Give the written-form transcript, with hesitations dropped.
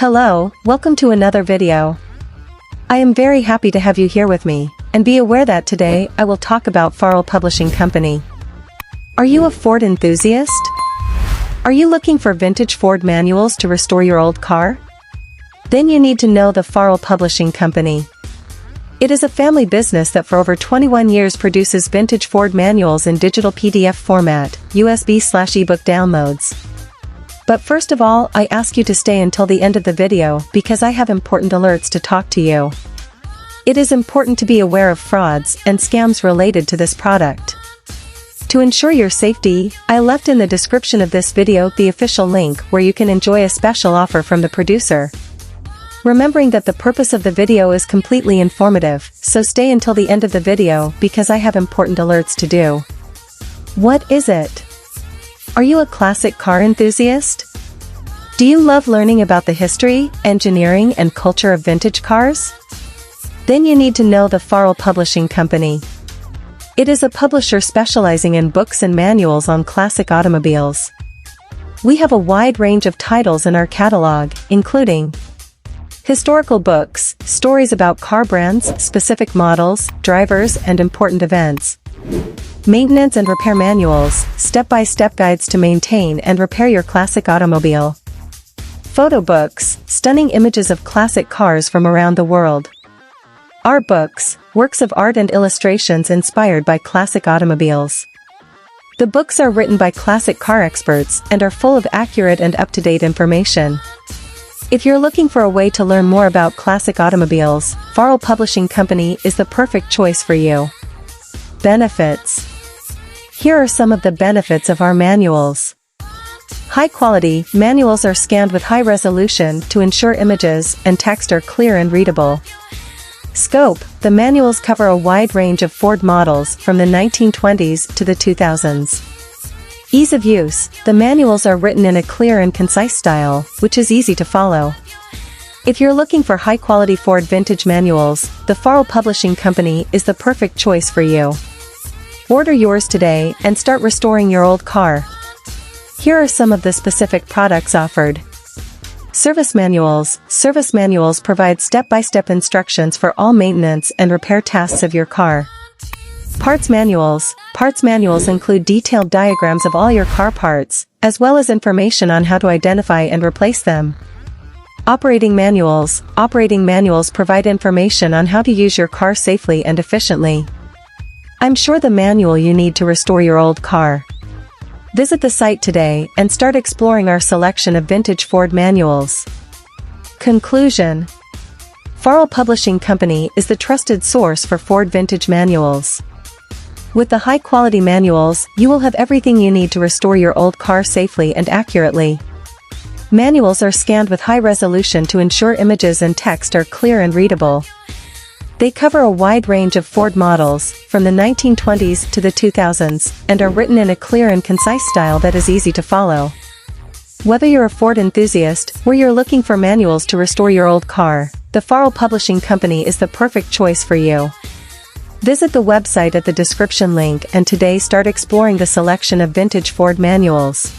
Hello, welcome to another video. I am very happy to have you here with me, and be aware that today I will talk about Forel Publishing Company. Are you a Ford enthusiast? Are you looking for vintage Ford manuals to restore your old car? Then you need to know the Forel Publishing Company. It is a family business that for over 21 years produces vintage Ford manuals in digital PDF format, USB/ebook downloads. But first of all, I ask you to stay until the end of the video because I have important alerts to talk to you. It is important to be aware of frauds and scams related to this product. To ensure your safety, I left in the description of this video the official link where you can enjoy a special offer from the producer. Remembering that the purpose of the video is completely informative, so stay until the end of the video because I have important alerts to do. What is it? Are you a classic car enthusiast? Do you love learning about the history, engineering, and culture of vintage cars? Then you need to know the Forel Publishing Company. It is a publisher specializing in books and manuals on classic automobiles. We have a wide range of titles in our catalog, including historical books, stories about car brands, specific models, drivers, and important events. Maintenance and repair manuals, step-by-step guides to maintain and repair your classic automobile. Photo books, stunning images of classic cars from around the world. Art books, works of art and illustrations inspired by classic automobiles. The books are written by classic car experts and are full of accurate and up-to-date information. If you're looking for a way to learn more about classic automobiles, Forel Publishing Company is the perfect choice for you. Benefits. Here are some of the benefits of our manuals. High quality, manuals are scanned with high resolution to ensure images and text are clear and readable. Scope, the manuals cover a wide range of Ford models from the 1920s to the 2000s. Ease of use, the manuals are written in a clear and concise style, which is easy to follow. If you're looking for high-quality Ford vintage manuals, the Forel Publishing Company is the perfect choice for you. Order yours today and start restoring your old car. Here are some of the specific products offered. Service manuals. Service manuals provide step-by-step instructions for all maintenance and repair tasks of your car. Parts manuals. Parts manuals include detailed diagrams of all your car parts, as well as information on how to identify and replace them. Operating manuals. Operating manuals provide information on how to use your car safely and efficiently. I'm sure the manual you need to restore your old car. Visit the site today and start exploring our selection of vintage Ford manuals. Conclusion. Forel Publishing Company is the trusted source for Ford vintage manuals. With the high-quality manuals, you will have everything you need to restore your old car safely and accurately. Manuals are scanned with high resolution to ensure images and text are clear and readable. They cover a wide range of Ford models, from the 1920s to the 2000s, and are written in a clear and concise style that is easy to follow. Whether you're a Ford enthusiast, or you're looking for manuals to restore your old car, the Forel Publishing Company is the perfect choice for you. Visit the website at the description link and today start exploring the selection of vintage Ford manuals.